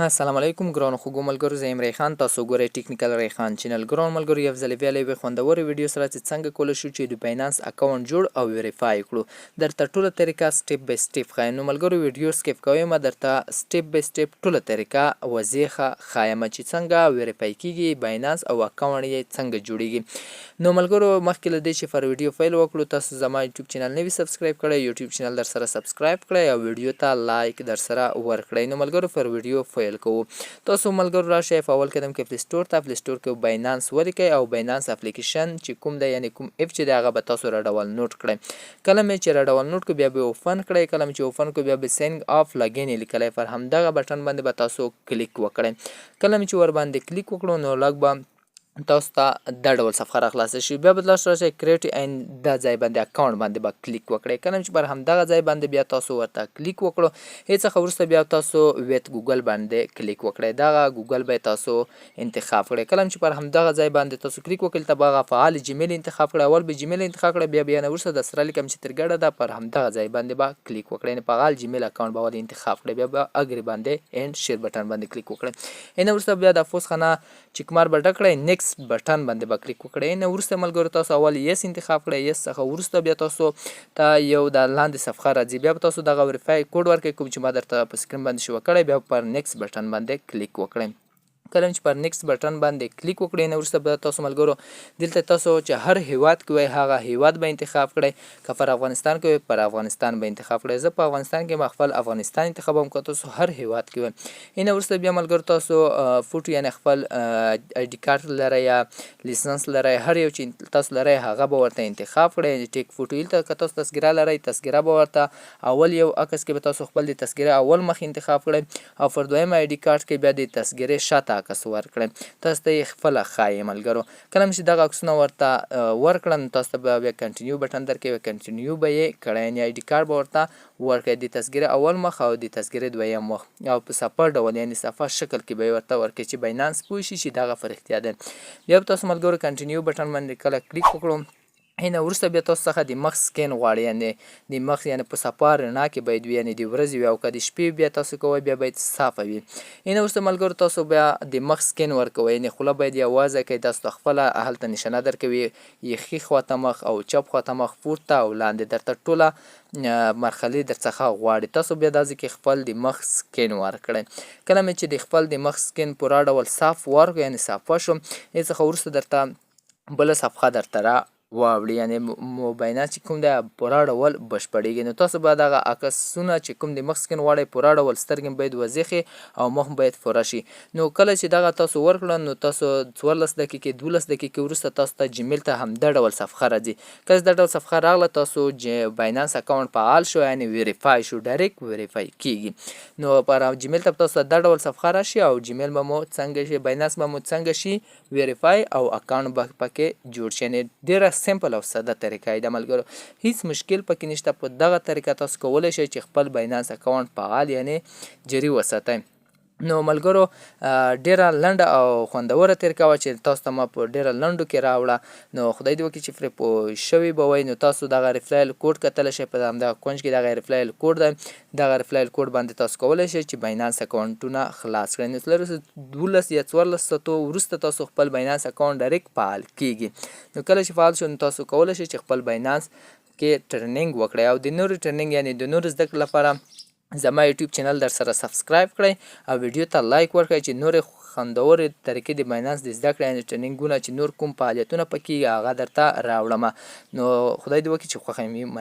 السلام علیکم ګرانو خوږو ملګرو، زه یم ریحان. تاسو ګورئ ټیکنیکل ریحان چینل. ګرانو ملګرو، یو ځلې بیا له یوې خوندورې ویډیو سره چې څنګه کولی شو چې د بینانس اکونټ جوړ او ویریفای کړو. درته ټوله طریقه سټیپ بای سټیپ ښایم. نو ملګرو ویډیو سکیپ کوئ، ما درته سټیپ بای سټیپ ټوله طریقه واضحه ښایم چې څنګه ویریفای کیږي بینانس او اکونټ یې څنګه جوړیږي. نو ملګرو مخکې له دې چې پر ویډیو پیل وکړو، تاسو زما یوټیوب چینل نوي سبسکرایب کړئ، یوټیوب چینل در سره سبسکرایب کړئ او ویډیو ته لایک در سره ورکړئ. نو ملګرو پر ویډیو پیل کوو. تاسو ملګرو راشئ په اول قدم کې پلی سټور ته، پلی سټور کې بینانس ولیکئ او بینانس اپلیکیشن چې کوم دی، یعنی کوم اپ چې دی هغه به تاسو را ډاونلوډ کړئ. کله مې چې را ډاونلوډ کړو بیا به اوپن کړئ. کله مې چې اوپن کړو بیا به سینګ اف لاګین لیکلی، پر همدغه بټن باندې به تاسو کلیک وکړئ. کله مې چې ور باندې کلیک وکړو نو لږ به تاسو ته دا ډول صفحه را خلاصه شي. بیا به تاسو راشئ کریټ اینډ دا ځای باندې اکونټ باندې به کلیک وکړئ. کله چې پر همدغه ځای باندې بیا تاسو ورته کلیک وکړو، هېڅ څخه وروسته بیا تاسو ویت ګوګل باندې کلیک وکړئ. دغه ګوګل به تاسو انتخاب کړئ. کله چې پر همدغه ځای باندې تاسو کلیک وکړئ ته به هغه فعال جیمیل انتخاب کړئ. اول به جیمیل انتخاب کړئ، بیا نه وروسته د سره لیکم چې تر ګډه ده پر همدغه ځای باندې به کلیک وکړئ. یعنې فعال جیمیل اکونټ به ولې انتخاب کړئ. بیا به اګری باندې اینډ شیر بټن باندې کلیک وکړئ. نه وروسته بیا د فوس خانه چیک مار به ډک کړئ، نیکسټ بټن باندې به کلیک وکړئ. نه وروسته ملګرو تاسو اول یس انتخاب کړئ. یس څخه وروسته بیا تاسو ته یو د لاندې صفحه راځي، بیا به تاسو دغه ویریفای کوډ ورکړئ کوم چې ما درته په سکرین باندې شو کړی. بیا پر نیکسټ بټن باندې کلیک وکړئ. کله چې پر نیکسټ بټن باندې کلیک وکړئ نه وروسته به تاسو ملګرو دلته تاسو چې هر هیواد کې وای هغه هیواد به انتخاب کړئ. که پر افغانستان کې وای پر افغانستان به انتخاب کړئ. زه په افغانستان کې ما خپل افغانستان انتخابوم. که تاسو هر هیواد کې وای نه وروسته بیا ملګرو تاسو فوټو یعنې خپل آی ډي کارت لرئ یا لیسنس لرئ، هر یو چې تاسو لرئ هغه به ورته انتخاب کړئ. ټیک فوټو دلته که تاسو تذکره لرئ، تذکره به ورته اول یو عکس کې به تاسو خپل د تذکره اول مخ انتخاب کړئ او پر دویم آی ډي کارت کې بیا د تذکرې شاته عکس ورکړئ. تاسو ته یې خپله ښایي ملګرو. کله چې دغه عکسونه ورته ورکړه نو تاسو ته به بیا کنټینیو بټن درکوي، کنټینیو به یې کړئ. یعنې آی ډي کارت به ورته ورکړئ، د تذکرې اول مخ او د تذکرې دویم مخ، او په صفحه ډول یعنې صفحه شکل کې به یې ورته ورکړئ چې بینانس پوه شي چې دغه په رښتیا دی. بیا به تاسو ملګرو کنټینیو بټن باندې کله کلیک وکړو نه وروسته بیا تاسو څخه د مخ سکین غواړي، یعنې د مخ یعنې په صفا رڼا کې باید وي، یعنې د ورځې وي او که د شپې بیا تاسو کوئ بیا باید صافه وي. نه وروسته ملګرو تاسو بیا د مخ سکین ورکوئ، یعنې خوله باید یوازې کوئ. تاسو ته خپله هلته نشانه درکوي، ښي خواته مخ او چپ خواته مخ، پورته او لاندې، درته ټوله مرحلې درڅخه غواړي. تاسو بیا دا ځای کې خپل د مخ سکین ورکړئ. کله مې چې د خپل د مخ سکین پوره ډول صاف ورکړو، یعنې صافه شو، هېڅ څخه وروسته درته بله صفحه درته را واوړي، یعنې بینانس چې کوم دی پوره ډول بشپړېږي. نو تاسو به دغه عکسونه چې کوم د مخ سکین غواړئ پوره ډول سترګې باید وضیښې او مخ باید پوره شي. نو کله چې دغه تاسو ورکړه نو تاسو 14 دقیقې 12 دقیقې وروسته تاسو ته جیمیل ته همدا ډول صفحه راځي. کله چې دا ډول صفحه راغله تاسو بینانس اکونټ فعال شو، یعنې ویریفای شو، ډایرکټ ویریفای کیږي. نو پر جیمیل ته تاسو دا ډول صفحه راشي او جیمیل به مو څنګه شي، بینانس به مو څنګه شي ویریفای او اکونټ به پکې جوړ شي. یعنې ډېره سمپل او ساده طریقه یې ده ملګرو، هیڅ مشکل پکې نشته. په دغه طریقه تاسو کولی شئ چې خپل بینانس اکونټ فعال یعنې جاري وساتئ. نو ملګرو ډېره لنډه او خوندوره طریقه وه چې تاسو ته ما په ډېره لنډو کې راوړه. نو خدای دې وکړي چې پرې پوه شوي به وئ. نو تاسو دغه رفریل کوډ کتلی شئ، په همدغه کونج کې دغه رفریل کوډ دی. دغه رفریل کوډ باندې تاسو کولی شئ چې بینانس اکونټونه خلاص کړئ. نو 12 یا 14 ساعتو وروسته تاسو خپل بینانس اکونټ ډایرکټ فعال کیږي. نو کله چې فعال شو نو تاسو کولی شئ چې خپل بینانس کې ټریننګ وکړئ او د نورو ټریننګ یعنې د نورو زده کړې لپاره زما یوټیوب چینل در سره سبسکرایب کړئ او ویډیو ته لایک ورکړئ چې نورې خوندورې طریقې د بینانس د زده کړې یعنې ټریننګونه چې نور کوم فعالیتونه پکې هغه درته راوړمه. نو خدای دې وکړي چې خوښه مې